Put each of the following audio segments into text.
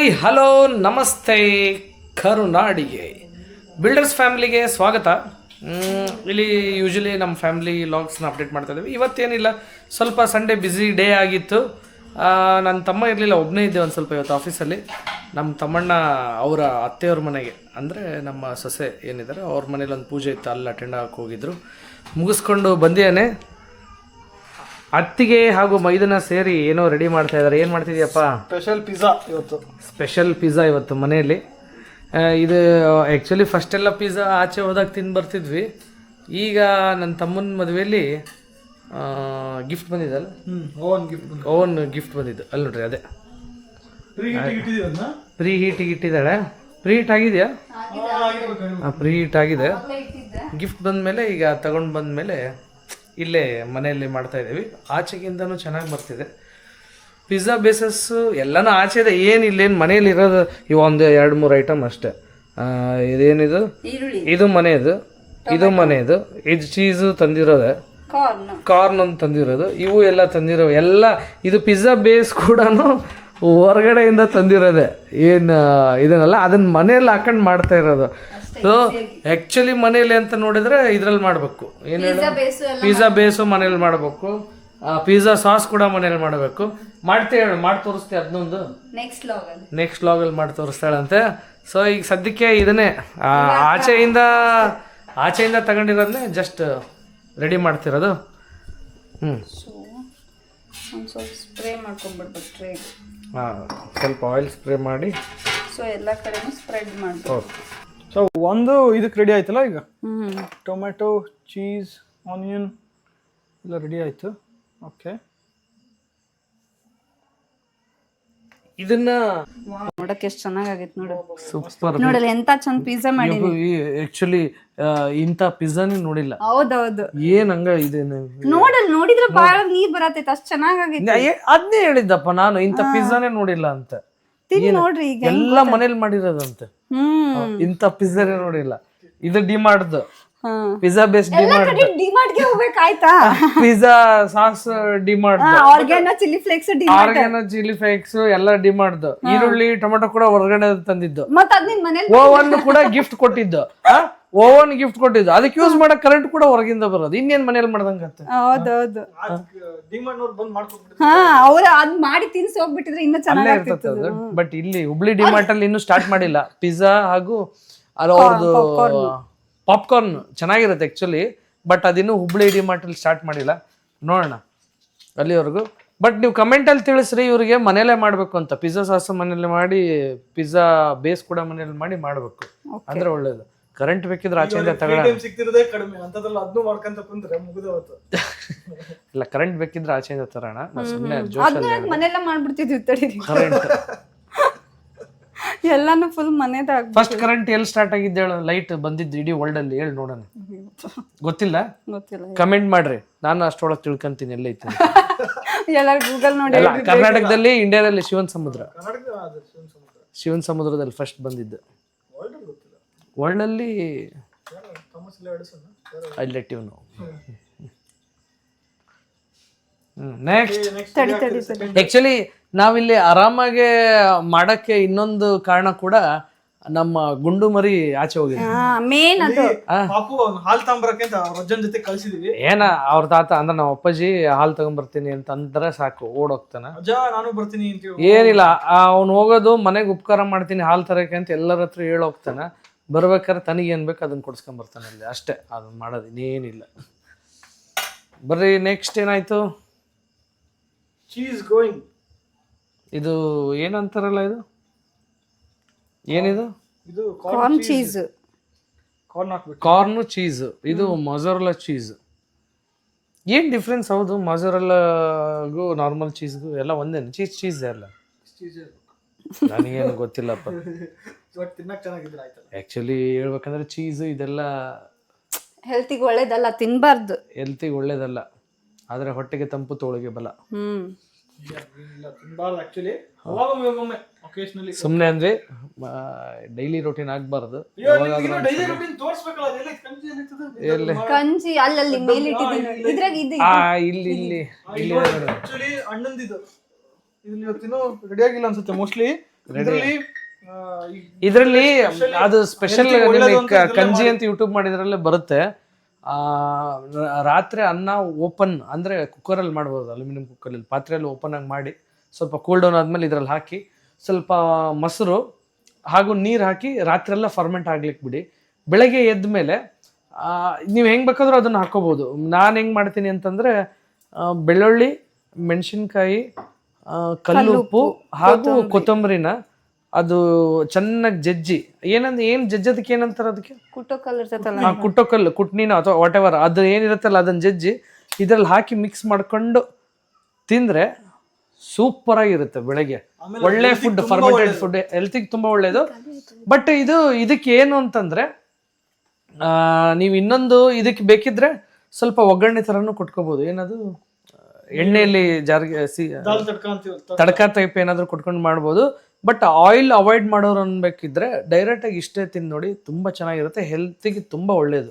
Hi hello ನಮಸ್ತೆ ಕರುನಾಡಿಗೆ builders ಫ್ಯಾಮಿಲಿಗೆ ಸ್ವಾಗತ. ಇಲ್ಲಿ ಯೂಶಲಿ ನಮ್ಮ ಫ್ಯಾಮಿಲಿ ಲಾಗ್ಸ್ನ ಅಪ್ಡೇಟ್ ಮಾಡ್ತಾ ಇದ್ದೀವಿ. ಇವತ್ತೇನಿಲ್ಲ, ಸ್ವಲ್ಪ ಸಂಡೇ ಬ್ಯುಸಿ ಡೇ ಆಗಿತ್ತು. ನನ್ನ ತಮ್ಮ ಇರಲಿಲ್ಲ, ಒಬ್ಬನೇ ಇದ್ದೆ ಒಂದು ಸ್ವಲ್ಪ ಇವತ್ತು ಆಫೀಸಲ್ಲಿ. ನಮ್ಮ ತಮ್ಮಣ್ಣ ಅವರ ಅತ್ತೆಯವ್ರ ಮನೆಗೆ, ಅಂದರೆ ನಮ್ಮ ಸೊಸೆ ಏನಿದ್ದಾರೆ ಅವ್ರ ಮನೇಲಿ ಒಂದು ಪೂಜೆ ಇತ್ತು, ಅಲ್ಲಿ ಅಟೆಂಡ್ ಆಗಕ್ಕೆ ಹೋಗಿದ್ರು. ಮುಗಿಸ್ಕೊಂಡು ಬಂದಿದ್ದೇನೆ. ಅತ್ತಿಗೆ ಹಾಗೂ ಮೈದನ ಸೇರಿ ಏನೋ ರೆಡಿ ಮಾಡ್ತಾ ಇದ್ದಾರೆ. ಏನು ಮಾಡ್ತಿದ್ಯಪ್ಪ? ಸ್ಪೆಷಲ್ ಪಿಜ್ಜಾ ಇವತ್ತು ಮನೆಯಲ್ಲಿ. ಇದು ಆ್ಯಕ್ಚುಲಿ ಫಸ್ಟೆಲ್ಲ ಪಿಜ್ಜಾ ಆಚೆ ಹೋದಾಗ ತಿಂದು ಬರ್ತಿದ್ವಿ. ಈಗ ನನ್ನ ತಮ್ಮನ ಮದುವೆಯಲ್ಲಿ ಗಿಫ್ಟ್ ಬಂದಿದ್ದಲ್ಲ, ಓನ್ ಗಿಫ್ಟ್ ಬಂದಿದ್ದು. ಅಲ್ಲಿ ನೋಡ್ರಿ, ಅದೇ ಪ್ರೀ ಹೀಟಿಗೆ ಇಟ್ಟಿದ್ದಾಳೆ. ಪ್ರೀ ಹೀಟ್ ಆಗಿದೆಯಾ? ಪ್ರೀ ಹೀಟ್ ಆಗಿದೆ. ಗಿಫ್ಟ್ ಬಂದಮೇಲೆ ಈಗ ತಗೊಂಡು ಬಂದಮೇಲೆ ಇಲ್ಲೇ ಮನೆಯಲ್ಲಿ ಮಾಡ್ತಾಯಿದ್ದೀವಿ. ಆಚೆಗಿಂತನೂ ಚೆನ್ನಾಗಿ ಬರ್ತಿದೆ. ಪಿಜ್ಜಾ ಬೇಸಸ್ಸು ಎಲ್ಲನೂ ಆಚೆ ಇದೆ, ಏನಿಲ್ಲೇನು ಮನೇಲಿ ಇರೋದು ಇವು ಒಂದು 2-3 ಐಟಮ್ ಅಷ್ಟೇ. ಇದೇನಿದು? ಇದು ಮನೆಯದು, ಇದು ಮನೆಯದು. ಇದು ಚೀಸು ತಂದಿರೋದೆ, ಕಾರ್ನ್ ಒಂದು ತಂದಿರೋದು, ಇವು ಎಲ್ಲ ತಂದಿರೋ ಎಲ್ಲ. ಇದು ಪಿಜ್ಜಾ ಬೇಸ್ ಕೂಡ ಹೊರಗಡೆಯಿಂದ ತಂದಿರೋದೆ, ಏನು ಇದನ್ನಲ್ಲ, ಅದನ್ನ ಮನೆಯಲ್ಲಿ ಹಾಕೊಂಡು ಮಾಡ್ತಾ ಇರೋದು. ಸೊ ಆ್ಯಕ್ಚುಲಿ ಮನೇಲಿ ಅಂತ ನೋಡಿದ್ರೆ ಇದ್ರಲ್ಲಿ ಮಾಡಬೇಕು. ಏನು ಹೇಳಿ, ಪಿಜ್ಜಾ ಬೇಸು ಮನೇಲಿ ಮಾಡಬೇಕು, ಪಿಜ್ಜಾ ಸಾಸ್ ಕೂಡ ಮನೇಲಿ ಮಾಡಬೇಕು. ಮಾಡ್ತೇವೆ, ಮಾಡಿ ತೋರಿಸ್ತೀವಿ ಅದನ್ನೊಂದು ನೆಕ್ಸ್ಟ್ ಲಾಗಲ್ಲಿ ಮಾಡಿ ತೋರಿಸ್ತಾಳಂತೆ. ಸೊ ಈಗ ಸದ್ಯಕ್ಕೆ ಇದನ್ನೇ ಆಚೆಯಿಂದ ತಗೊಂಡಿರೋದನ್ನೇ ಜಸ್ಟ್ ರೆಡಿ ಮಾಡ್ತಿರೋದು. ಸ್ಪ್ರೇ ಮಾಡ್ಕೊಂಡ್ಬಿಡ್ಬೇಕು. ಸ್ವಲ್ಪ ಆಯಿಲ್ ಸ್ಪ್ರೇ ಮಾಡಿ ಸೊ ಎಲ್ಲ ಕಡೆನೂ ಸ್ಪ್ರೆಡ್ ಮಾಡ್ಬೇಕು. ಸೊ ಒಂದು ಇದಕ್ಕೆ ರೆಡಿ ಆಯ್ತಲ್ಲ, ಈಗ ಟೊಮೆಟೊ, ಚೀಸ್, ಆನಿಯನ್ ಎಲ್ಲ ರೆಡಿ ಆಯ್ತು. ಓಕೆ, ಇದನ್ನ ನೋಡಕ್ಕೆ ಎಷ್ಟು ಚೆನ್ನಾಗೈತೆ ನೋಡು. ಸೂಪರ್ ನೋಡಲ್ಲ ಎಂತ ಚಂದ ಪಿಜ್ಜಾ ಮಾಡಿದೀನಿ. ಆಕ್ಚುಲಿ ಇಂಥ ಪಿಜ್ಜಾನೇ ನೋಡಿಲ್ಲ. ಹೌದೌದು, ಏನ್ ಹಂಗ ಇದೆ ನೋಡಿದ್ರೆ ಬಾಳ ನೀರ್ ಬರತೈತೆ, ಅಷ್ಟ್ ಚೆನ್ನಾಗೈತೆ. ಅದ್ನೇ ಹೇಳಿದ್ದಪ್ಪ ನಾನು, ಇಂಥ ಪಿಜ್ಜಾನೇ ನೋಡಿಲ್ಲ ಅಂತ. ನೋಡ್ರಿ ಈಗ ಎಲ್ಲ ಮನೇಲಿ ಮಾಡಿರೋದಂತೆ, ಇಂಥ ಪಿಜ್ಜಾನೇ ನೋಡಿಲ್ಲ. ಇದು ಡಿಮಾರ್ಟ್ದು ಪಿಜ್ಜಾ ಬೇಸ್, ಡಿಮಾರ್ಟ್ ಗೆ ಹೋಗ್ಬೇಕಾಯ್ತಾ? Pizza sauce DMart, oregano chilli flakes ಎಲ್ಲ ಡಿಮಾರ್ಟ್ದು. ಈರುಳ್ಳಿ ಟೊಮೆಟೊ ಕೂಡ ಹೊರಗಡೆ ತಂದಿದ್ದು. ಮತ್ತೆ ಅದ್ ನಿನ್ ಮನೇಲಿ ಓವನ್ ಕೂಡ ಗಿಫ್ಟ್ ಕೊಟ್ಟಿದ್ದು. ಓವನ್ ಗಿಫ್ಟ್ ಕೊಟ್ಟಿದ್ದು, ಅದಕ್ಕೆ ಯೂಸ್ ಮಾಡಕ್ ಕರೆಂಟ್ ಕೂಡ ಹೊರಗಿಂದ ಬರೋದು. ಇನ್ನೇನ್ ಮನೇಲಿ ಮಾಡ್ದಂಗತ್ತೆ. ಹೌದೌದು, ಅವ್ರ ಅದ್ ಮಾಡಿ ತಿನ್ಸಿ ಹೋಗ್ಬಿಟ್ಟಿದ್ರೆ ಇನ್ನೂ ಚೆನ್ನಾಗಿರ್ತಿತ್ತು. ಬಟ್ ಇಲ್ಲಿ ಹುಬ್ಳಿ ಡಿಮಾರ್ಟ್ ಅಲ್ಲಿ ಇನ್ನೂ ಸ್ಟಾರ್ಟ್ ಮಾಡಿಲ್ಲ ಪಿಜ್ಜಾ ಹಾಗೂ ಅವ್ರದ್ದು ಪಾಪ್ಕಾರ್ನ್ ಚೆನ್ನಾಗಿರುತ್ತೆ ಆ್ಯಕ್ಚುಲಿ. ಬಟ್ ಅದಿನ್ನೂ ಹುಬ್ಳಿ ಡಿಮಾರ್ಟ್ ಅಲ್ಲಿ ಸ್ಟಾರ್ಟ್ ಮಾಡಿಲ್ಲ, ನೋಡೋಣ ಅಲ್ಲಿವರೆಗೂ. ಬಟ್ ನೀವು ಕಮೆಂಟಲ್ಲಿ ತಿಳಿಸ್ರಿ ಇವ್ರಿಗೆ ಮನೇಲೇ ಮಾಡಬೇಕು ಅಂತ. ಪಿಜ್ಜಾ ಸಾಸ್ ಮನೇಲಿ ಮಾಡಿ, ಪಿಜ್ಜಾ ಬೇಸ್ ಕೂಡ ಮನೇಲಿ ಮಾಡಿ ಮಾಡಬೇಕು, ಅಂದ್ರೆ ಒಳ್ಳೇದು. ಕರೆಂಟ್ ಬೇಕಿದ್ರೆ ಆಚೆಯಿಂದ ತಗೊಳ್ಳೋಣ. ಇಲ್ಲ, ಕರೆಂಟ್ ಬೇಕಿದ್ರೆ ಆಚೆಯಿಂದ ತರೋಣ. ಸುಮ್ಮನೆ ಮನೆಲ್ಲ ಮಾಡ್ಬಿಡ್ತಿದ್ವಿ ಕರೆಂಟ್ ಎಲ್ಲಾನು ಫುಲ್ ಮನೆದಾಗ. ಫಸ್ಟ್ ಕರೆಂಟ್ ಎಲ್ಲಿ ಸ್ಟಾರ್ಟ್ ಆಗಿದ್ದು ಹೇಳು? ಲೈಟ್ ಬಂದಿದ್ದು ಇಡೀ ವರ್ಲ್ಡ್ ಅಲ್ಲಿ, ಹೇಳಿ ನೋಡೋಣ. ಗೊತ್ತಿಲ್ಲ? ಕಮೆಂಟ್ ಮಾಡ್ರಿ, ನಾನು ಅಷ್ಟೊಳಗೆ ತಿಳ್ಕೊಂತೀನಿ ಎಲ್ಲ ಐತಿ. ಎಲ್ಲರೂ ಗೂಗಲ್ ನೋಡಿ. ಕರ್ನಾಟಕದಲ್ಲಿ, ಇಂಡಿಯಾದಲ್ಲಿ ಶಿವನ್ ಸಮುದ್ರದಲ್ಲಿ ಫಸ್ಟ್ ಬಂದಿದ್ದು. ವರ್ಲ್ಡ್ ಅಲ್ಲಿ ನೆಕ್ಸ್ಟ್. ಆಕ್ಚುಲಿ ನಾವಿಲ್ಲಿ ಆರಾಮಾಗಿ ಮಾಡಕ್ಕೆ ಇನ್ನೊಂದು ಕಾರಣ ಕೂಡ, ನಮ್ಮ ಗುಂಡು ಮರಿ ಆಚೆ ಹೋಗಿದೆ. ಮೇನ್ ಅದು ಹಾಲ್ ತಗೊಂಬರಕ್ಕೆ ಅಂತ ಅವ್ರ ಅಜ್ಜನ ಜೊತೆ ಕಳ್ಸಿದೀವಿ. ಏನ ಅವ್ರ ತಾತ ಅಂದ್ರೆ ನಮ್ಮ ಅಪ್ಪಾಜಿ ಹಾಲ್ ತಗೊಂಬರ್ತೀನಿ ಅಂತ ಅಂದ್ರೆ ಸಾಕು, ಓಡೋಗ್ತಾನ. ಅಜ್ಜ ನಾನು ಬರ್ತೀನಿ ಅಂತ. ಏನಿಲ್ಲ, ಅವ್ನು ಹೋಗೋದು ಮನೆಗೆ ಉಪಕಾರ ಮಾಡ್ತೀನಿ ಹಾಲ್ ತರಕ್ಕೆ ಅಂತ ಎಲ್ಲರ ಹತ್ರ ಹೇಳೋಗ್ತಾನ. ಬರ್ಬೇಕಾದ್ರೆ ತನಗೆ ಏನ್ ಬೇಕು ಅದನ್ನ ಕೊಡ್ಸ್ಕೊಂಬರ್ತಾನೆ ಅಲ್ಲಿ, ಅಷ್ಟೇ. ಅದನ್ನ ಮಾಡೋದು ಇನ್ನೇನಿಲ್ಲ. ಬರ್ರಿ, ನೆಕ್ಸ್ಟ್ ಏನಾಯ್ತು? Cheese going. ಇದು ಏನಂತಾರಲ್ಲ, ಇದು ಏನಿದು? ಇದು ಕಾರ್ನ್ ಚೀಸ್, ಕಾರ್ನ್ ಚೀಸ್. ಇದು ಮೊಜರೆಲ್ಲಾ ಚೀಸ್. ಏನ್ ಡಿಫ್ರೆನ್ಸ್? ಹೌದು, ಮೊಜರೆಲ್ಲಾಗೂ ನಾರ್ಮಲ್ ಚೀಸ್ಗೂ ಎಲ್ಲ ಒಂದೇನು? ಚೀಸ್ ಎಲ್ಲ ನನಗೇನು ಗೊತ್ತಿಲ್ಲಪ್ಪ. ಆಕ್ಚುಲಿ ಹೇಳ್ಬೇಕಂದ್ರೆ ಚೀಸ್ ಇದೆಲ್ಲ ಹೆಲ್ತಿಗೆ ಒಳ್ಳೇದಲ್ಲ, ತಿನ್ಬಾರ್ದು. ಹೆಲ್ತಿಗೆ ಒಳ್ಳೇದಲ್ಲ, ಆದ್ರೆ ಹೊಟ್ಟೆಗೆ ತಂಪು, ತೋಳಿಗೆ ಬಲ. ಸುಮ್ನೆ ಅಂದ್ರೆ ಡೈಲಿ ರೋಟೀನ್ ಆಗ್ಬಾರ್ದು. ಕಂಜಿ ಅಲ್ಲಲ್ಲಿ ಮೇಲಿಟ್ಟಿದ್ದೀನಿ, ಇದ್ರಾಗ ಇಲ್ಲಿ ಅಣ್ಣಂದಿದು. ಇದನ್ನ ಇವತ್ತಿನೂ ರೆಡಿ ಆಗಿಲ್ಲ ಅನ್ಸುತ್ತೆ ಮೋಸ್ಟ್ಲಿ. ಇದರಲ್ಲಿ ಇದರಲ್ಲಿ ಅದು ಸ್ಪೆಷಲ್ ಕಂಜಿ ಅಂತ ಯೂಟ್ಯೂಬ್ ಮಾಡಿದ್ರಲ್ಲೇ ಬರುತ್ತೆ. ರಾತ್ರಿ ಅನ್ನ ಓಪನ್ ಅಂದ್ರೆ ಕುಕ್ಕರಲ್ಲಿ ಮಾಡ್ಬೋದು, ಅಲ್ಯೂಮಿನಿಯಂ ಕುಕ್ಕರಲ್ಲಿ ಪಾತ್ರೆಯಲ್ಲಿ ಓಪನ್ ಆಗಿ ಮಾಡಿ ಸ್ವಲ್ಪ ಕೂಲ್ ಡೌನ್ ಆದ್ಮೇಲೆ ಇದ್ರಲ್ಲಿ ಹಾಕಿ ಸ್ವಲ್ಪ ಮೊಸರು ಹಾಗೂ ನೀರು ಹಾಕಿ ರಾತ್ರಿ ಎಲ್ಲ ಫರ್ಮೆಂಟ್ ಆಗ್ಲಿಕ್ಕೆ ಬಿಡಿ. ಬೆಳಗ್ಗೆ ಎದ್ದ ಮೇಲೆ ನೀವು ಹೆಂಗೆ ಬೇಕಾದ್ರೂ ಅದನ್ನು ಹಾಕೋಬೋದು. ನಾನು ಹೆಂಗೆ ಮಾಡ್ತೀನಿ ಅಂತಂದರೆ ಬೆಳ್ಳುಳ್ಳಿ, ಮೆಣಸಿನ್ಕಾಯಿ, ಕಲ್ಲುಪ್ಪು ಹಾಗೂ ಕೊತ್ತಂಬರಿನ ಅದು ಚೆನ್ನಾಗಿ ಜಜ್ಜಿ ಏನು ಜಜ್ಜೋದಕ್ಕೆ ಏನಂತಾರೆ ಅದಕ್ಕೆ ಕುಟ್ಟೋ ಕಲರ್ ಇರ್ತೈತಲ್ಲ, ಕುಟ್ಟೋ ಕಲ್ಲು, ಕುಟ್ನಿನ ಅಥವಾ ವಾಟ್ ಎವರ್ ಅದು ಏನಿರುತ್ತಲ್ಲ ಅದನ್ನು ಜಜ್ಜಿ ಇದ್ರಲ್ಲಿ ಹಾಕಿ ಮಿಕ್ಸ್ ಮಾಡ್ಕೊಂಡು ತಿಂದರೆ ಸೂಪರ್ ಆಗಿರುತ್ತೆ. ಬೆಳಗ್ಗೆ ಒಳ್ಳೆ ಫುಡ್, ಫರ್ಮೆಂಟೆಡ್ ಫುಡ್, ಹೆಲ್ತಿಗೆ ತುಂಬ ಒಳ್ಳೇದು. ಬಟ್ ಇದಕ್ಕೆ ಏನು ಅಂತಂದ್ರೆ ನೀವು ಇನ್ನೊಂದು ಇದಕ್ಕೆ ಬೇಕಿದ್ರೆ ಸ್ವಲ್ಪ ಒಗ್ಗರಣೆ ಥರನೂ ಕೊಟ್ಕೋಬೋದು. ಏನದು ಎಣ್ಣೆಯಲ್ಲಿ ಜಾರಿಗೆ ತಡ್ಕ ಟೈಪ್ ಏನಾದರೂ ಕೊಟ್ಕೊಂಡು ಮಾಡ್ಬೋದು. ಬಟ್ ಆಯಿಲ್ ಅವಾಯ್ಡ್ ಮಾಡೋರು ಅನ್ಬೇಕಿದ್ರೆ ಡೈರೆಕ್ಟಾಗಿ ಇಷ್ಟೇ ತಿಂದು ನೋಡಿ, ತುಂಬ ಚೆನ್ನಾಗಿರುತ್ತೆ, ಹೆಲ್ತಿಗೆ ತುಂಬ ಒಳ್ಳೇದು.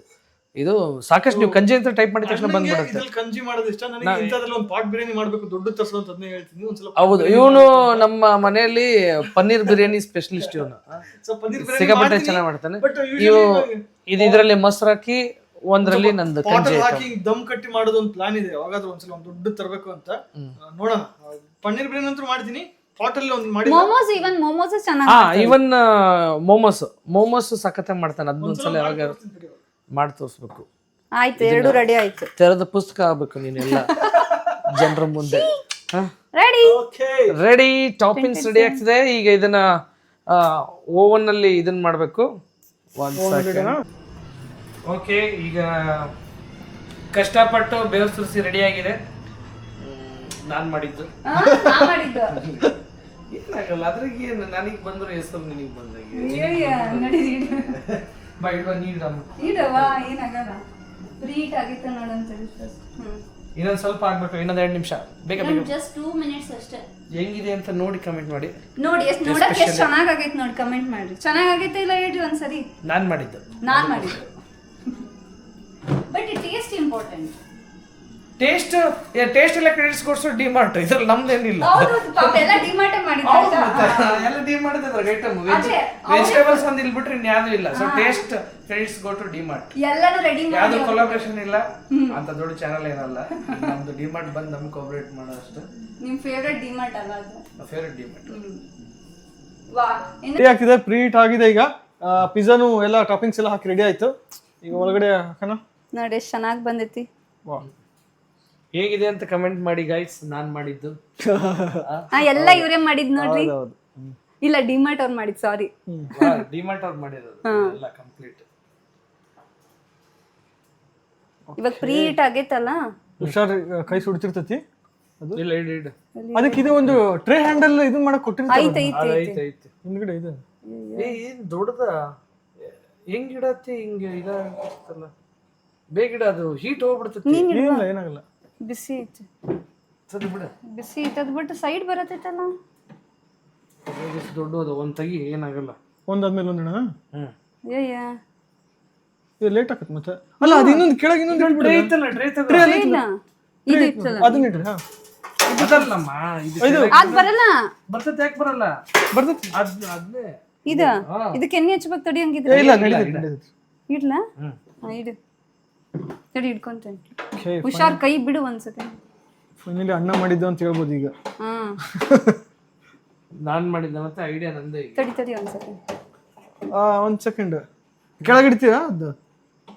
ಇದು ಸಾಕಷ್ಟು ನೀವು ಕಂಜಿ ಅಂತ ಟೈಪ್ ಮಾಡಿದ ತಕ್ಷಣ ಬಂದ್ಬಿಡುತ್ತೆ. ಕಂಜಿ ಮಾಡೋದು ಇಷ್ಟ ನನಗೆ. ಇಂಥದ್ರಲ್ಲಿ ಒಂದು ಪಾಟ್ ಬಿರಿಯಾನಿ ಮಾಡಬೇಕು, ದೊಡ್ಡ ತರ್ಸು ಅಂತ ಅದನ್ನೇ ಹೇಳ್ತೀನಿ ಒಂದ್ಸಲ. ಹೌದು, ಇವನು ನಮ್ಮ ಮನೆಯಲ್ಲಿ ಪನ್ನೀರ್ ಬಿರಿಯಾನಿ ಸ್ಪೆಷಲಿಸ್ಟ್. ಇವನು ಸಿಕ್ಕಾಪಟ್ಟೆ ಚೆನ್ನಾಗಿ ಮಾಡ್ತಾನೆ. ಇದರಲ್ಲಿ ಮೊಸರು ಹಾಕಿ ಒಂದ್ರಲ್ಲಿ ನಂದು ಕಂಜಿ ಹಾಕಿ ದಮ್ ಕಟ್ಟಿ ಮಾಡೋದು ಒಂದು ಪ್ಲಾನ್ ಇದೆ. ಯಾವಾಗಾದ್ರೂ ಒಂದ್ಸಲ ಒಂದು ದೊಡ್ಡ ತರಬೇಕು ಅಂತ ನೋಡೋಣ. ಪನ್ನೀರ್ ಬಿರಿಯಾನಿ ಅಂತೂ ಮಾಡ್ತೀನಿ, ಪಾಟಲ್ಲಿ ಒಂದು ಮಾಡಿ. ಮೋಮೋಸ್, ಇವನ್ ಮೋಮೋಸ್ ಚೆನ್ನಾಗಿ ಇವನ್ ಮೋಮೋಸ್ ಸಖತ್ತಾಗಿ ಮಾಡ್ತಾನೆ. ಅದನ್ನೊಂದ್ಸಲ ಯಾವಾಗ ಮಾಡಿ ತೋರಿಸ್ಬೇಕು. ಆಯ್ತು, ಎರಡು ರೆಡಿ ಆಯ್ತು. ತೆರೆದ ಪುಸ್ತಕ ಆಗ್ಬೇಕು ನೀನೆಲ್ಲ ಜನರ ಮುಂದೆ. ರೆಡಿ, ಟಾಪಿಂಗ್ಸ್ ರೆಡಿ ಆಗ್ತಿದೆ. ಈಗ ಇದನ್ನ ಓವನ್ ಅಲ್ಲಿ ಇದನ್ನ ಮಾಡ್ಬೇಕು. ಓಕೆ, ಈಗ ಕಷ್ಟಪಟ್ಟು ಬೇವು ಸುರಿಸಿ ರೆಡಿ ಆಗಿದೆ. ನಾನ್ ಮಾಡಿದ್ದು ಏನಾಗಲ್ಲ, ಅದ್ರಾಗ ಏನು ನನಗೆ ಬಂದ್ರು ಹೆಸರು ನಿನಗೆ ಬಂದಾಗೆ. ಇನ್ನೊಂದು ಸ್ವಲ್ಪ ಆಗ್ಬೇಕು, ಇನ್ನೊಂದು 2 ನಿಮಿಷ. ಬೇಗ ಜಸ್ಟ್ 2 ಮಿನಿಟ್ಸ್ ಅಷ್ಟೇ. ಹೆಂಗಿದೆ ಅಂತ ನೋಡಿ ಕಮೆಂಟ್ ಮಾಡಿ. ನೋಡಿ ನೋಡಕ್ಕೆ ಎಷ್ಟು ಚೆನ್ನಾಗೈತೆ ನೋಡಿ, ಕಮೆಂಟ್ ಮಾಡಿ. ಚೆನ್ನಾಗೈತೆ ಇಲ್ಲ ಹೇಳ್ರಿ ಒಂದ್ಸರಿ. ನಾನ್ ಮಾಡಿದ್ದು ಬಟ್ ಟೇಸ್ಟ್ ಇಂಪಾರ್ಟೆಂಟ್. ಟೇಸ್ಟ್ ಎಲ್ಲ ಕ್ರೆಡಿಟ್ಸ್ ಕೊಡ್ಸೋ ಡಿಮಾರ್ಟ್, ಇದ್ರಲ್ಲಿ ನಮ್ದೇನಿಲ್ಲ. ಎಲ್ಲ ಡಿಮಾರ್ಟ್ ಮಾಡಿದ್ದಾರೆ, ಎಲ್ಲ ಡಿಮಾರ್ಟ್ ಇದ್ರಾಗ ಐಟಮ್ ವೆಜಿಟೇಬಲ್ಸ್ ಒಂದು ಇಲ್ಲಿ ಬಿಟ್ರೆ ಇನ್ಯಾವುದೂ ಇಲ್ಲ. So taste credits go to DMart. ಎಲ್ಲಾನು ರೆಡಿ ಮಾಡಿ, ಯಾವ್ದು ಕೊಲಾಬ್ರೇಷನ್ ಇಲ್ಲ ಅಂತ ದೊಡ್ಡ ಚಾನಲ್ ಏನಲ್ಲ. ನಮ್ದು ಡಿಮಾರ್ಟ್ ಬಂದು ನಮ್ಗೆ ಕೋಆಪರೇಟ್ ಮಾಡೋ ಅಷ್ಟು. ನಿಮ್ ಫೇವರೇಟ್ ಡಿಮಾರ್ಟ್ ಅಲ್ಲ ಅದು? ಫೇವರೇಟ್ ಡಿಮಾರ್ಟ್. ರೆಡಿ ಆಗ್ತಿದೆ, ಪ್ರೀಟ್ ಆಗಿದೆ. ಈಗ ಪಿಜ್ಜಾನು ಎಲ್ಲ ಟಾಪಿಂಗ್ಸ್ ಎಲ್ಲ ಹಾಕಿ ರೆಡಿ ಆಯ್ತು. ಈಗ ಒಳಗಡೆ ಹಾಕೋಣ. ನೋಡಿ ಎಷ್ಟು ಚೆನ್ನಾಗಿ ಬಂದೈತಿ. ಹೇಗಿದೆ ಅಂತ ಕಮೆಂಟ್ ಮಾಡಿ ಗೈಸ್. ನಾನ್ ಮಾಡಿದ್ದು ಎಲ್ಲ ಇವರೇ ಮಾಡಿದ್ ನೋಡ್ರಿ. ಇಲ್ಲ, ಡಿಮಾರ್ಟ್ ಅವ್ರು ಮಾಡಿದ್, ಸಾರಿ. ಡಿಮಾರ್ಟ್ ಅವ್ರು ಮಾಡಿರೋದು ಎಲ್ಲ ಕಂಪ್ಲೀಟ್. ಇವಾಗ ಪ್ರೀ ಹೀಟ್ ಆಗೈತಲ್ಲ, ಹುಷಾರ್, ಕೈ ಸುಡ್ತಿರ್ತೈತಿ ಅದು. ಇಲ್ಲ ಇಡು. ಅದಕ್ಕೆ ಇದು ಒಂದು ಟ್ರೇ ಹ್ಯಾಂಡಲ್ ಇದನ್ನ ಮಾಡಕ್ ಕೊಟ್ಟಿರ್ತಾರೆ. ಐತೆ ಹಿಂದ್ಗಡೆ ಇದೆ. ಏನ್ ದೊಡ್ಡದ, ಹೆಂಗ್ ಇಡತ್ತಿ ಹಿಂಗೆ ಇದಾಗತ್ತಲ್ಲ. ಬೇಗ ಅದು ಹೀಟ್ ಹೋಗ್ಬಿಡ್ತೈತಿ. ಏನಾಗಲ್ಲ, ಬಿಸಿ ಐತಿ. ಸರಿ ಬಿಡ, ಬಿಸಿ ಐತದ್ ಬಿಟ್ಟು ಸೈಡ್ ಬರತೈತಲ್ಲ. ದೊಡ್ಡದು ಒಂದ್ ತೆಗಿ, ಏನಾಗಲ್ಲ. ಒಂದಾದ್ಮೇಲೆ ಒಂದಿನ ಏ ಲೇಟ್ ಆಗತ್ತೆ ಮತ್ತೆ. ಅಲ್ಲ, ಅದು ಇನ್ನೊಂದು ಕೆಳಗೆ ಇನ್ನೊಂದು ಹೇಳ್ಬಿಡಿ. ಇದು ಇತ್ತಲ್ಲ, ಅದನ್ನ ಇಡ್ರಿ. ಅದಲ್ಲಮ್ಮ, ಅದ್ ಬರಲ್ಲ. ಬರ್ತೈತೆ, ಯಾಕೆ ಬರಲ್ಲ? ಬರ್ತೈತಿ. ಅದ್ನೇ ಇದಕ್ಕೆ ಎಣ್ಣೆ ಹಚ್ಚಬೇಕು, ತಡಿ. ಹಂಗಿದ್ರೆ ಇಲ್ಲ, ಇಡ್ಲ ಇಡು, ತಡಿ ಹಿಡ್ಕೊಂತೇನೆ. ಹುಷಾರ್, ಕೈ ಬಿಡು ಒಂದ್ ಸೆಕೆಂಡ್. ಫೈನಲಿ ಅಣ್ಣ ಮಾಡಿದ್ದು ಅಂತ ಹೇಳ್ಬೋದು ಈಗ. ನಾನ್ ಮಾಡಿದ್ದ ಮತ್ತೆ ಐಡಿಯಾ ನಂದೇ. ತಡಿ ಒಂದ್ ಸೆಕೆಂಡ್. ಒಂದ್ ಸೆಕೆಂಡ್ ಕೆಳಗಿಡ್ತೀರಾ? ಅದು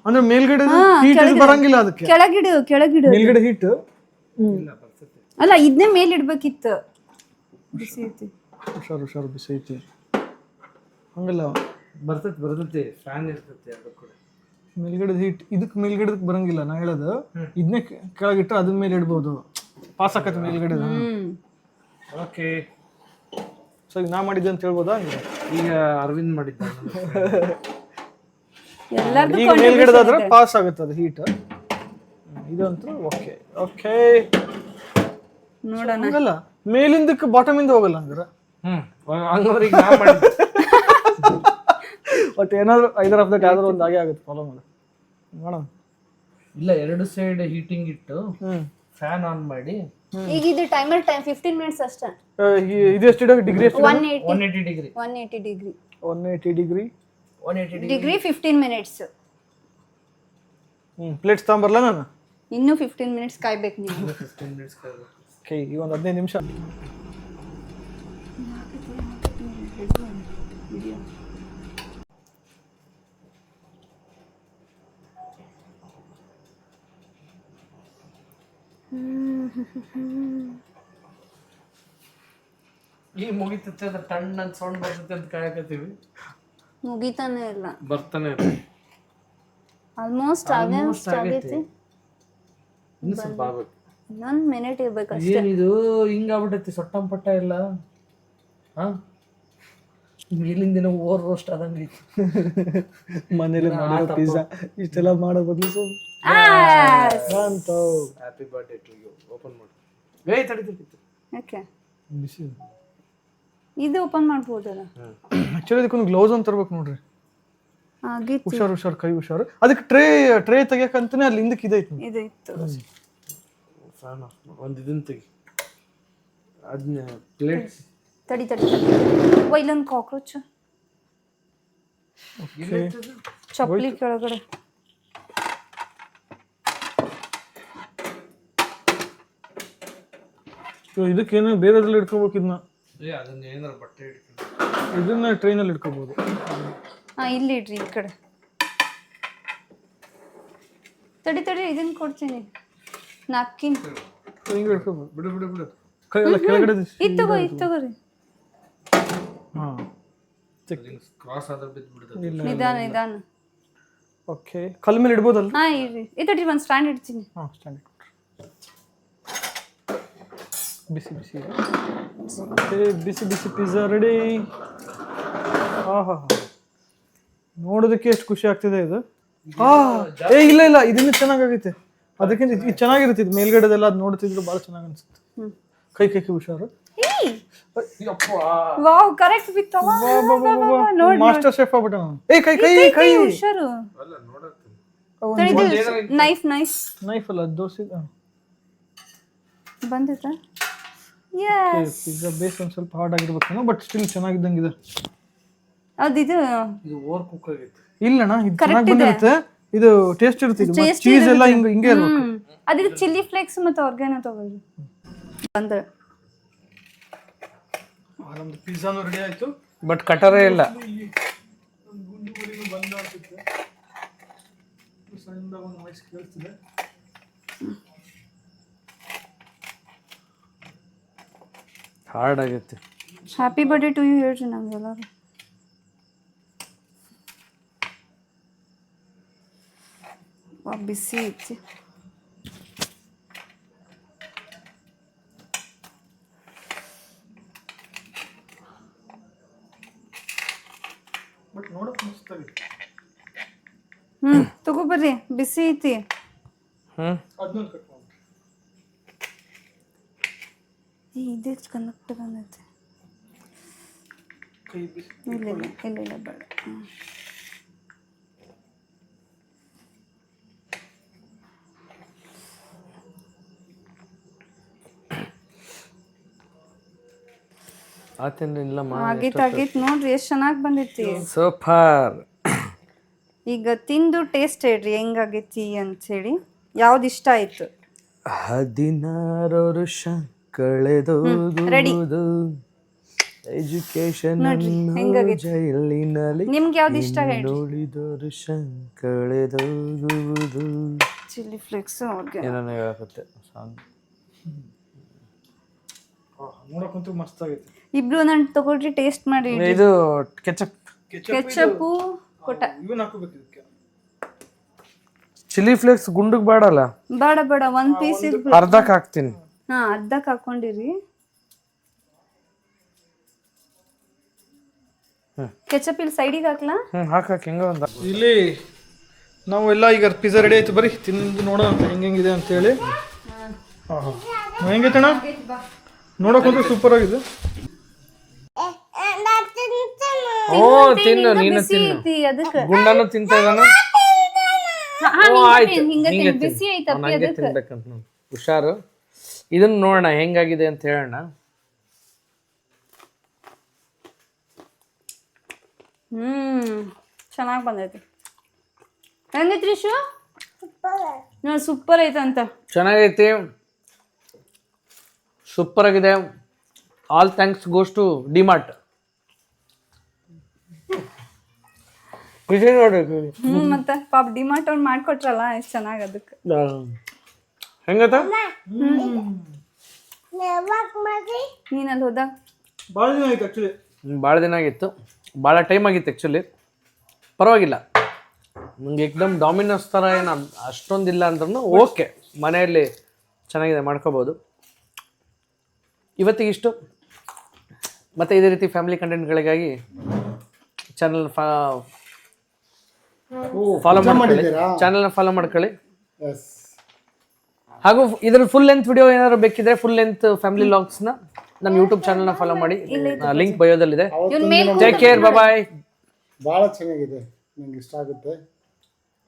ಅಂದ್ರೆ ಮೇಲ್ಗಡೆ ಹೀಟ್ ಬರಂಗಿಲ್ಲ, ಅದಕ್ಕೆ ಕೆಳಗಿಡು. ಮೇಲ್ಗಡೆ ಹೀಟ್ ಅಲ್ಲ, ಇದನ್ನೇ ಮೇಲ್ ಇಡ್ಬೇಕಿತ್ತು. ಬಿಸಿ ಐತಿ, ಹುಷಾರು, ಬಿಸಿ ಐತಿ. ಹಂಗಲ್ಲ, ಬರ್ತೈತಿ ಫ್ಯಾನ್ ಇರ್ತೈತಿ ಅದು ಕೂಡ. ಮೇಲ್ಗಡೆ ಹೀಟ್ ಇದಕ್ಕೆ ಮೇಲ್ಗಡೆ ಬರಂಗಿಲ್ಲ. ನಾ ಹೇಳೋದು ಇದನ್ನೇ ಕೆಳಗಿಟ್ಟು ಅದ್ರ ಮೇಲೆ ಇಡ್ಬೋದು, ಪಾಸ್ ಆಕತ್ತೆ ಮೇಲ್ಗಡೆ. ಓಕೆ, ಸೊ ಈಗ ನಾ ಮಾಡಿದ್ದೆ ಅಂತ ಹೇಳ್ಬೋದಾ? ಈಗ ಅರವಿಂದ್ ಮಾಡಿದ್ದ. ಈಗ ಮೇಲ್ಗಡೆದಾದ್ರೆ ಪಾಸ್ ಆಗುತ್ತೆ ಅದು ಹೀಟ್. ಇದಂತೂ ಓಕೆ ನೋಡೋಣ. ಹಂಗಲ್ಲ, ಮೇಲಿಂದಕ್ಕೆ ಬಾಟಮ್ ಇಂದ ಹೋಗಲ್ಲ ಹಂಗಾರೆ. ಹಂಗಂದ್ರೆ ಈಗ ನಾ ಮಾಡಿದ್ದೆ. ಬಟ್ ಏನಾದ್ರು ಐದರ್ ಆಫ್ ದಟ್ ಯಾವ್ದಾದ್ರು ಒಂದು ಹಾಗೆ ಆಗುತ್ತೆ. ಫಾಲೋ ಮಾಡೋಣ. ಇಲ್ಲ, 2 ಸೈಡ್ ಹೀಟಿಂಗ್ ಇಟ್ಟು ಫ್ಯಾನ್ ಆನ್ ಮಾಡಿ ಈಗ ಇದು ಟೈಮರ್ 15 ಮಿನಿಟ್ಸ್ ಅಷ್ಟೇ. ಇದು ಎಷ್ಟು ಡಿಗ್ರಿ ಎಷ್ಟು 180 degree 180 degree 180 degree 180 degree 15 minutes. Plates ತಗೊಂಬರ್ಲ ನಾನು ಇನ್ನೂ 15 ಮಿನಿಟ್ಸ್ ಕಾಯ್ಬೇಕು ನೀವು. 15 ಮಿನಿಟ್ಸ್ ಕಾಯ್ಬೇಕು. ಓಕೆ ಈಗ ಒಂದು 15 ನಿಮಿಷ. ಈ ಮುಗಿತತ್ತೆ ಅಂದ್ರೆ ಟಣ್ ಅಂತ ಸೌಂಡ್ ಬರ್ತೈತೆ ಅಂತ ಕಾಯಕತ್ತೀವಿ. ಮುಗಿತಾನೆ ಇಲ್ಲ, ಬರ್ತಾನೆ ಇಲ್ಲ. ಆಲ್ಮೋಸ್ಟ್ ಆಗೈತಿ. ಇನ್ನು ಸ್ವಲ್ಪ ಆಗ್ಬೇಕು. ಇನ್ನೊಂದು ಮಿನಿಟ್ ಇರ್ಬೇಕು ಅಷ್ಟೇ. ಏನಿದು ಹಿಂಗಾಗ್ಬಿಟ್ಟೈತಿ ಸೊಟ್ಟಂ ಪಟ್ಟ ಇಲ್ಲ. ಹಾ ಮೇಲಿನ ದಿನ ಓವರ್ ರೋಸ್ಟ್ ಆದಂಗೆ ಐತಿ. ಮನೇಲಿ ಮಾಡೋ ಪಿಜ್ಜಾ ಇಷ್ಟೆಲ್ಲ ಮಾಡೋ ಬದಲು happy birthday to you. Open ಮಾಡು. ಗೈ ತಡಿತಿತ್ತು. ಓಕೆ ಬಿಸಿ ಇದು ಓಪನ್ ಮಾಡ್ಬೋದಲ್ಲ. ಆಕ್ಚುಲಿ ಅದಕ್ಕೊಂದು ಗ್ಲೌಸ್ ಅಂತ ತರ್ಬೇಕು ನೋಡ್ರಿ. ಆಗಿತ್ತು, ಹುಷಾರು ಕೈ ಹುಷಾರು. ಅದಕ್ಕೆ ಟ್ರೇ ತೆಗಿಯಕಂತಾನೆ ಅಲ್ಲಿ ಹಿಂದಕ್ಕೆ ಇದೈತಿ. ಇದು ಇತ್ತು. ಒಂದು ಇದನ್ನ ತೆಗಿ. ಅದನ್ನ ಪ್ಲೇಟ್ಸ್ ತಡಿ ಇಲ್ಲೊಂದು ಕಾಕ್ರೋಚ್ ಚಪ್ಪಲಿ ಕೆಳಗಡೆ. ಇದಕ್ಕೇನು ಬೇರೆದ್ರಲ್ಲಿ ಇಟ್ಕೋಬೇಕು. ಇದನ್ನ ಅದನ್ನ ಏನಾರ ಬಟ್ಟೆ ಇಟ್ಕೊಂಡು ಇದನ್ನ ಟ್ರೈನಲ್ಲಿ ಇಟ್ಕೋಬಹುದು. ಇಲ್ಲಿ ಇಡ್ರಿ ಈ ಕಡೆ. ತಡಿ ಇದನ್ನ ಕೊಡ್ತೀನಿ. ನಾಪ್ಕಿನ್ ಹಿಂಗೆ ಇಟ್ಕೋಬಹುದು. ಬಿಡು ಕೈ ಎಲ್ಲ ಕೆಳಗಡೆ ಇದು ತಗೋರಿ. ಹಾಂ ಕ್ರಾಸ್ ಆದ್ರೆ ಬಿದ್ದು ಬಿಡುತ್ತೆ. ನಿಧಾನ. ಓಕೆ ಕಲ್ ಮೇಲೆ ಇಡ್ಬೋದಲ್ಲ. ಇಡ್ರಿ. ತಡಿ ಒಂದು ಸ್ಟ್ಯಾಂಡ್ ಇಡ್ತೀನಿ. ಸ್ಟ್ಯಾಂಡ್ ಬಿಸಿ ಪಿಜ್ಜಾ ರೆಡಿ. ನೋಡೋದಕ್ಕೆ ಎಷ್ಟು ಖುಷಿ ಆಗ್ತಿದೆ ಇದು. ಇಲ್ಲ ಇದನ್ನ ಚೆನ್ನಾಗೈತೆ. ಅದಕ್ಕಿಂತ ಇದು ಚೆನ್ನಾಗಿರುತ್ತೆ. ಇದು ಮೇಲ್ಗಡೆದೆಲ್ಲ ಅದು ನೋಡ್ತಿದ್ರು ಭಾಳ ಚೆನ್ನಾಗಿ ಅನ್ಸುತ್ತೆ. ಕೈ ಹುಷಾರು. ವಾವ್ ಕರೆಕ್ಟ್ ಬಿತ್ತಲ್ಲ. ಮಾಸ್ಟರ್ ಶೆಫ್ ಆಗ್ಬಿಟ್ಟ ನಾನು. ಕೈ ಹುಷಾರು. ನೈಫ್ ಅಲ್ಲ ದೋಸೆ ಬಂದಿತ್ತಾ? ಪಿಜ್ಜಾ ಬೇಸ್ ಒಂದು ಸ್ವಲ್ಪ ಹಾರ್ಡ್ ಆಗಿರ್ಬೇಕೇನೋ, ಬಟ್ ಸ್ಟಿಲ್ ಚೆನ್ನಾಗಿದ್ದಂಗಿದೆ. ಇದು ಓವರ್ ಕುಕ್ ಆಗೈತೆ. ಇಲ್ಲಣ್ಣ ಇದು ಚೆನ್ನಾಗಿ ಬಂದಿರುತ್ತೆ. ಇದು ಟೇಸ್ಟ್ ಇರುತ್ತೆ. ಇದು ಚೀಸ್ ಎಲ್ಲ ಹಿಂಗೆ ಇರಬೇಕು. ಅದಕ್ಕೆ ಚಿಲ್ಲಿ ಫ್ಲೇಕ್ಸ್ ಮತ್ತು ಆರ್ಗ್ಯಾನೋ ತಗೊಳ್ಳಿ. ಬಂದ್ರೆ ನಮ್ದು ಪಿಜ್ಜಾನು ರೆಡಿ ಆಯ್ತು, ಬಟ್ ಕಟರೇ ಇಲ್ಲ. ಹಾರ್ಡ್ ಆಗೈತೆ. ಹ್ಯಾಪಿ ಬರ್ಡೇ ಟು ಯು ಹೇಳ್ರಿ ನಮ್ಗೆಲ್ಲರೂ. ಬಿಸಿ ಐತಿ. ಬಟ್ ನೋಡಕ್ಕೆ ಮಸ್ತಾಗಿದೆ. ತಗೋಬರ್ರಿ, ಬಿಸಿ ಐತಿ. ಅದನ್ನ ಕಟ್ ಮಾಡಿ. ಇದೇ ಕನೆಕ್ಟ್ ಬಂದೈತೆ. ಕೈ ಬಿಸಿ. ಇಲ್ಲ ಬೇಡ. ಆಗಿತ್ತು ನೋಡ್ರಿ ಎಷ್ಟು ಚೆನ್ನಾಗಿ ಬಂದೈತಿ. ಸೂಪರ್. ಈಗ ತಿಂದು ಟೇಸ್ಟ್ ಹೇಳ್ರಿ ಹೆಂಗಾಗೈತಿ ಅಂತ ಹೇಳಿ. ಯಾವ್ದು ಇಷ್ಟ ಆಯ್ತು? 16 ವರ್ಷ ಕಳೆದೋಗುವುದು ಎಜುಕೇಶನ್ ಜೈಲಿನಲ್ಲಿ. ನಿಮ್ಗೆ ಯಾವ್ದು ಇಷ್ಟ ಹೇಳಿ? ನೋಡಿದೋರು ಕಳೆದೋಗುವುದು. ಚಿಲ್ಲಿ ಫ್ಲೇಕ್ಸ್ ಏನೇನೋ ಹೇಳಕತ್ತೆ ಸಾಂಗ್. ನೋಡಕ್ಕಂತೂ ಮಸ್ತ್ ಆಗೈತಿ. ಇಬ್ರು ನಾನು ತಗೊಳ್ರಿ, ಟೇಸ್ಟ್ ಮಾಡಿ. ಇದು ಕೆಚಪ್ ಕೊಟ್ಟ. ಇವನ್ ಹಾಕೋಬೇಕು ಇದಕ್ಕೆ. ಚಿಲ್ಲಿ ಫ್ಲೇಕ್ಸ್ ಗುಂಡಕ್ ಬೇಡಲ್ಲ. ಬೇಡ ಒಂದ್ ಪೀಸ್ ಅರ್ಧಕ್ಕೆ ಹಾಕ್ತೀನಿ. ಅರ್ಧಕ್ಕೆ ಹಾಕೊಂಡಿರಿ. ಕೆಚಪ್ ಇಲ್ಲಿ ಸೈಡಿಗೆ ಹಾಕ್ಲಾ? ಹಾಕಕ್ಕೆ ಹೆಂಗ ಒಂದ. ಇಲ್ಲಿ ನಾವು ಎಲ್ಲ ಈಗ ಪಿಜ್ಜಾ ರೆಡಿ ಆಯ್ತು, ಬರ್ರಿ ತಿಂದು ನೋಡೋಣ ಹೆಂಗಿದೆ ಅಂತ ಹೇಳಿ. ಹೆಂಗೈತಣ್ಣ? ನೋಡಕ್ಕಂತೂ ಸೂಪರ್ ಆಗಿದೆ. ತಿನ್ನು, ನೀನು ತಿನ್ನು. ಗುಂಡನು ತಿಂತ ಇದ್ದಾನ. ಬಿಸಿ ಐತಪ್ಪಿ ಅದಕ್ಕೆ. ತಿನ್ಬೇಕಂತ ಹುಷಾರು. ಇದನ್ನು ನೋಡೋಣ ಹೆಂಗಾಗಿದೆ ಅಂತ ಹೇಳೋಣ. ಚೆನ್ನಾಗಿ ಬಂದೈತಿ. ಹೆಂಗೈತ್ರಿ ಶು? ಸೂಪರ್ ಐತೆ ಅಂತ. ಚೆನ್ನಾಗೈತಿ, ಸೂಪರ್ ಆಗಿದೆ. All thanks goes to DMart. ಮತ್ತೆ ಪಾಪ ಡಿಮಾರ್ಟ್ ಅವ್ರು ಮಾಡ್ಕೊಟ್ರಲ್ಲ ಎಷ್ಟು ಚೆನ್ನಾಗಿ ಅದಕ್ಕೆ. ಹೆಂಗತ್ತ ನೀನಲ್ಲಿ ಹೋದಾಗ ಭಾಳ ದಿನ ಆಯ್ತು ಆ್ಯಕ್ಚುಲಿ. ಭಾಳ ದಿನ ಆಗಿತ್ತು, ಭಾಳ ಟೈಮ್ ಆಗಿತ್ತು ಆ್ಯಕ್ಚುಲಿ. ಪರವಾಗಿಲ್ಲ, ನಂಗೆ ಏಕ್ದಮ್ ಡಾಮಿನೋಸ್ ಥರ ಏನು ಅಷ್ಟೊಂದಿಲ್ಲ ಅಂದ್ರೂ ಓಕೆ, ಮನೆಯಲ್ಲಿ ಚೆನ್ನಾಗಿದೆ, ಮಾಡ್ಕೋಬೋದು. ಇವತ್ತಿಗಿಷ್ಟು. ಮತ್ತು ಇದೇ ರೀತಿ ಫ್ಯಾಮಿಲಿ ಕಂಟೆಂಟ್ಗಳಿಗಾಗಿ ಚಾನಲ್ ಫಾಲೋ ಮಾಡ್ಕೊಳ್ಳಿ, ಚಾನಲ್ನ ಫಾಲೋ ಮಾಡ್ಕೊಳ್ಳಿ. ಹಾಗೂ ಇದ್ರ ಫುಲ್ ಲೆಂತ್ ವಿಡಿಯೋ ಏನಾದ್ರು ಬೇಕಿದ್ರೆ ಫುಲ್ ಲೆಂತ್ ಫ್ಯಾಮಿಲಿ ಲಾಗ್ಸ್ನ ನಮ್ಮ ಯೂಟ್ಯೂಬ್ ಚಾನಲ್ನ ಫಾಲೋ ಮಾಡಿ, ಲಿಂಕ್ ಬಯೋದಲ್ಲಿದೆ. Take care, bye. ಭಾಳ ಚೆನ್ನಾಗಿದೆ, ನಂಗೆ ಇಷ್ಟ ಆಗುತ್ತೆ.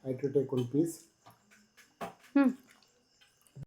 I too take one piece.